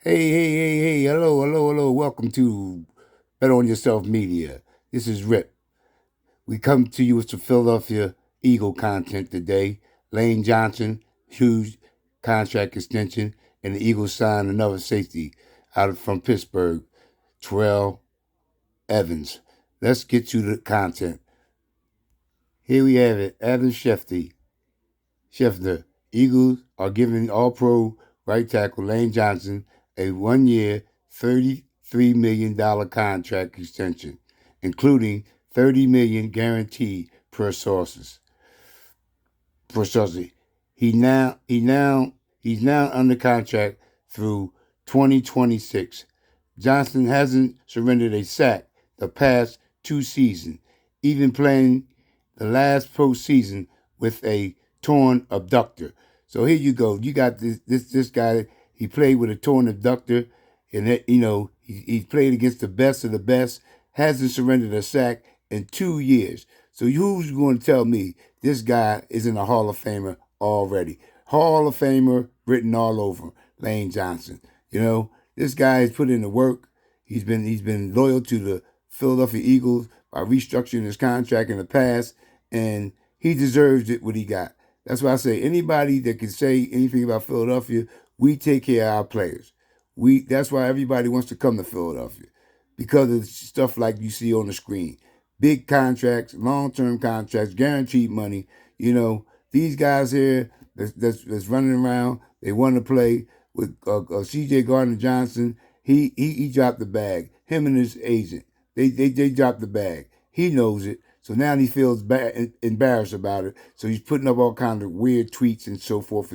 Hey, hello. Welcome to Bet on Yourself Media. This is Rip. We come to you with some Philadelphia Eagle content today. Lane Johnson, huge contract extension, and the Eagles signed another safety from Pittsburgh, Terrell Evans. Let's get to the content. Here we have it. Evan Schefter. Eagles are giving All-Pro right tackle Lane Johnson a 1-year, $33 million contract extension, including $30 million guaranteed per sources. Per sources. He's now under contract through 2026. Johnson hasn't surrendered a sack the past two seasons, even playing the last postseason with a torn abductor. So here you go. You got this guy. He played with a torn abductor, and he played against the best of the best. Hasn't surrendered a sack in 2 years. So who's going to tell me this guy isn't a Hall of Famer already? Hall of Famer written all over Lane Johnson. This guy has put in the work. He's been loyal to the Philadelphia Eagles by restructuring his contract in the past, and he deserves it what he got. That's why I say anybody that can say anything about Philadelphia, we take care of our players. That's why everybody wants to come to Philadelphia because of stuff like you see on the screen. Big contracts, long-term contracts, guaranteed money. These guys here that's running around, they want to play with C.J. Gardner-Johnson. He dropped the bag. Him and his agent, they dropped the bag. He knows it. So now he feels embarrassed about it. So he's putting up all kinds of weird tweets and so forth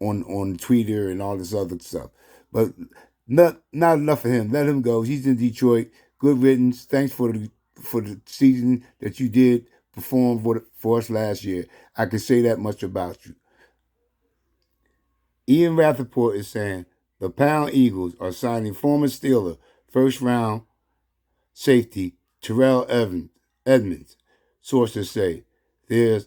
on Twitter and all this other stuff. But not enough for him. Let him go. He's in Detroit. Good riddance. Thanks for the season that you did perform for us last year. I can say that much about you. Ian Rappaport is saying the Pound Eagles are signing former Steeler first round safety Terrell Edmunds. Sources say their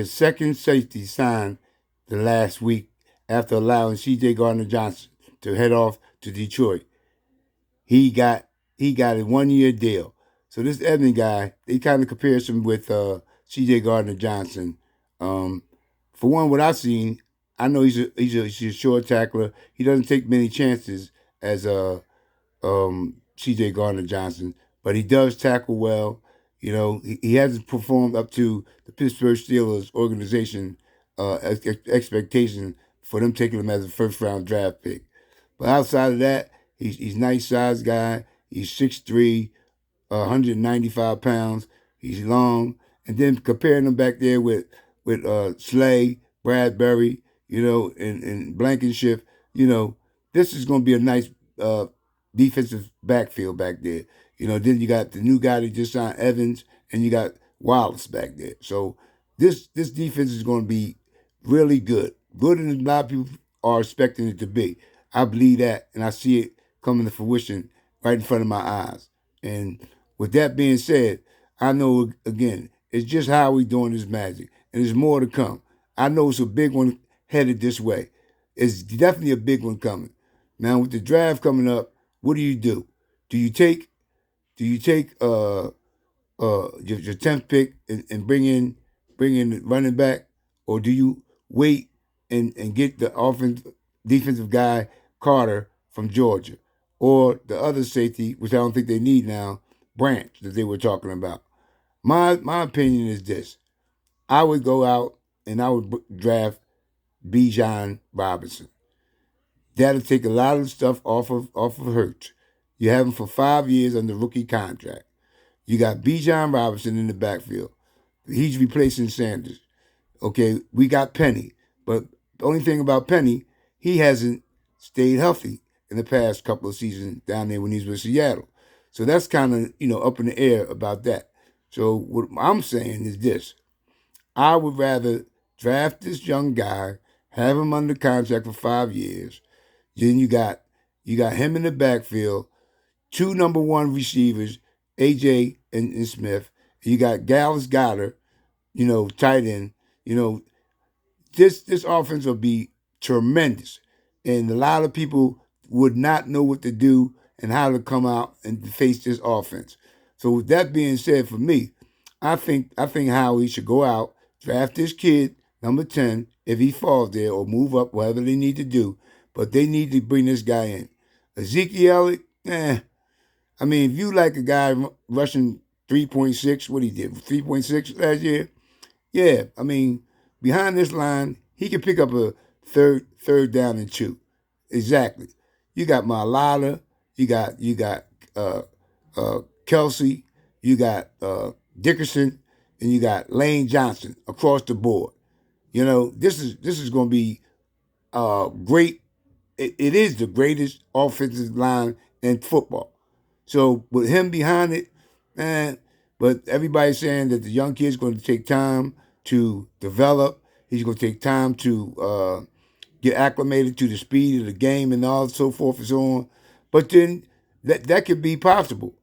second safety signed the last week after allowing C.J. Gardner-Johnson to head off to Detroit. He got a 1-year deal. So this Edmund guy, they kind of compares him with C.J. Gardner-Johnson. For one, what I've seen, I know he's a short tackler. He doesn't take many chances as C.J. Gardner-Johnson, but he does tackle well. He hasn't performed up to the Pittsburgh Steelers organization expectation for them taking him as a first-round draft pick. But outside of that, he's a nice sized guy. He's 6'3", 195 pounds. He's long. And then comparing him back there with Slay, Bradbury, and Blankenship, this is going to be a nice defensive backfield back there. Then you got the new guy that just signed, Evans, and you got Wallace back there. So this defense is going to be really good. Good than a lot of people are expecting it to be. I believe that, and I see it coming to fruition right in front of my eyes. And with that being said, I know, again, it's just how we doing this magic. And there's more to come. I know it's a big one headed this way. It's definitely a big one coming. Now, with the draft coming up, what do you do? Do you take your 10th pick and bring in the running back, or do you wait and get the defensive guy Carter from Georgia, or the other safety, which I don't think they need now, Branch, that they were talking about? My opinion is this: I would go out and I would draft Bijan Robinson. That'll take a lot of stuff off of Hurts. You have him for 5 years under rookie contract. You got Bijan Robinson in the backfield. He's replacing Sanders. Okay, we got Penny, but the only thing about Penny, he hasn't stayed healthy in the past couple of seasons down there when he's with Seattle. So that's kind of up in the air about that. So what I'm saying is this: I would rather draft this young guy, have him under contract for 5 years. Then you got him in the backfield, two number one receivers, AJ and Smith. You got Dallas Goddard, tight end. You know, this offense will be tremendous. And a lot of people would not know what to do and how to come out and face this offense. So with that being said, for me, I think Howie should go out, draft this kid, number 10, if he falls there, or move up, whatever they need to do. But they need to bring this guy in. Ezekiel Elliott, I mean, if you like a guy rushing 3.6, what he did, 3.6 last year, yeah, I mean, behind this line, he can pick up a third down and 2. Exactly. You got Malala, you got Kelsey, you got Dickerson, and you got Lane Johnson across the board. You know, this is going to be great. It is the greatest offensive line in football. So with him behind it, man, but everybody's saying that the young kid's going to take time to develop. He's going to take time to get acclimated to the speed of the game and all so forth and so on. But then that could be possible.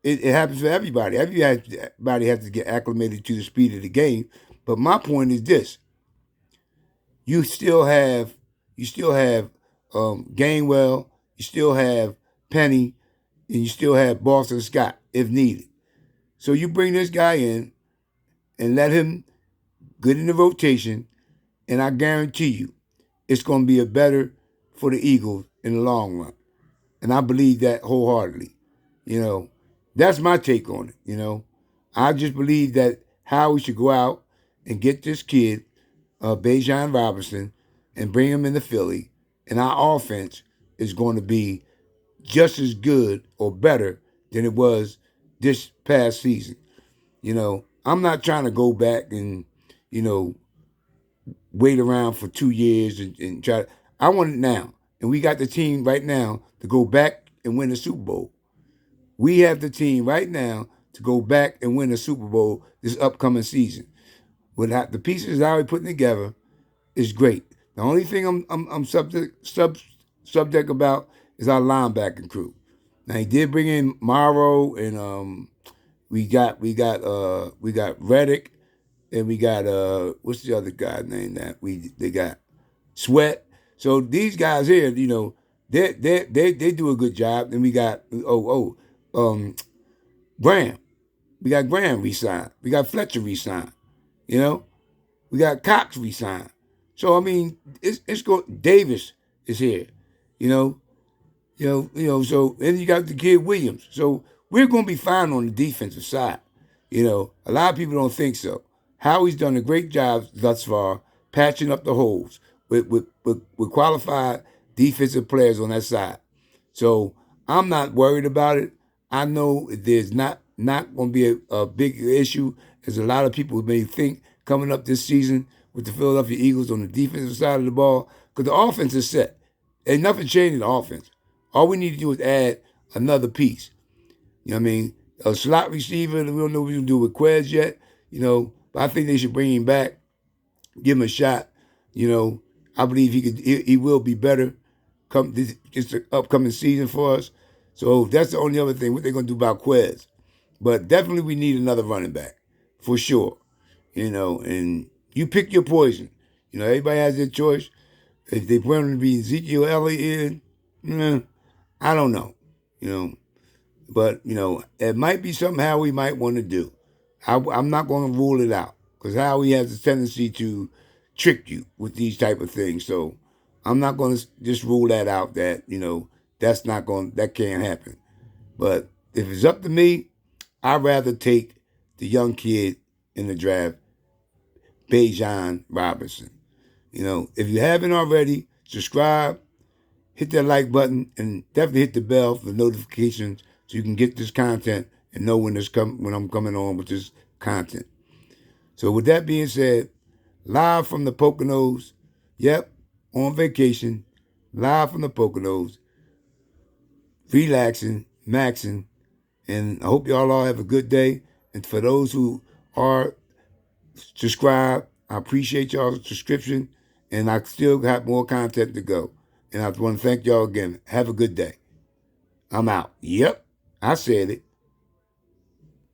It happens for everybody. Everybody has to get acclimated to the speed of the game. But my point is this: you still have Gainwell, you still have Penny, and you still have Boston Scott if needed. So you bring this guy in and let him get in the rotation, and I guarantee you, it's going to be a better for the Eagles in the long run. And I believe that wholeheartedly. You know, that's my take on it. You know, I just believe that Howie should go out and get this kid, Bijan Robinson, and bring him into Philly, and our offense is going to be just as good or better than it was this past season. You know, I'm not trying to go back and, you know, wait around for 2 years and try. I want it now. And we got the team right now to go back and win the Super Bowl. We have the team right now to go back and win the Super Bowl this upcoming season. With the pieces that we're putting together is great. The only thing I'm subject about is our linebacking crew. Now he did bring in Morrow, and we got Reddick, and we got what's the other guy name that they got Sweat. So these guys here, you know, they do a good job. And we got Graham. We got Graham re-signed. We got Fletcher re-signed. You know, we got Cox re-signed. So I mean, it's go. Davis is here. You know. So then you got the kid Williams. So we're going to be fine on the defensive side. You know, a lot of people don't think so. Howie's done a great job thus far patching up the holes with qualified defensive players on that side. So I'm not worried about it. I know there's not going to be a big issue as a lot of people may think coming up this season with the Philadelphia Eagles on the defensive side of the ball, because the offense is set. Ain't nothing changing the offense. All we need to do is add another piece. You know what I mean? A slot receiver, we don't know what we're going to do with Quez yet, you know, but I think they should bring him back, give him a shot. You know, I believe he will be better come this the upcoming season for us. So that's the only other thing, what they're going to do about Quez. But definitely we need another running back, for sure. You know, and you pick your poison. You know, everybody has their choice. If they plan to be Ezekiel Elliott I don't know. You know, but, you know, it might be something Howie might want to do. I'm not going to rule it out, because Howie has a tendency to trick you with these type of things. So I'm not going to just rule that out, that, you know, that can't happen. But if it's up to me, I'd rather take the young kid in the draft, Bijan Robinson. You know, if you haven't already, subscribe, hit that like button, and definitely hit the bell for notifications so you can get this content and know when I'm coming on with this content. So with that being said, live from the Poconos, yep, on vacation, live from the Poconos, relaxing, maxing, and I hope y'all all have a good day. And for those who are subscribed, I appreciate y'all's subscription, and I still got more content to go. And I want to thank y'all again. Have a good day. I'm out. Yep, I said it.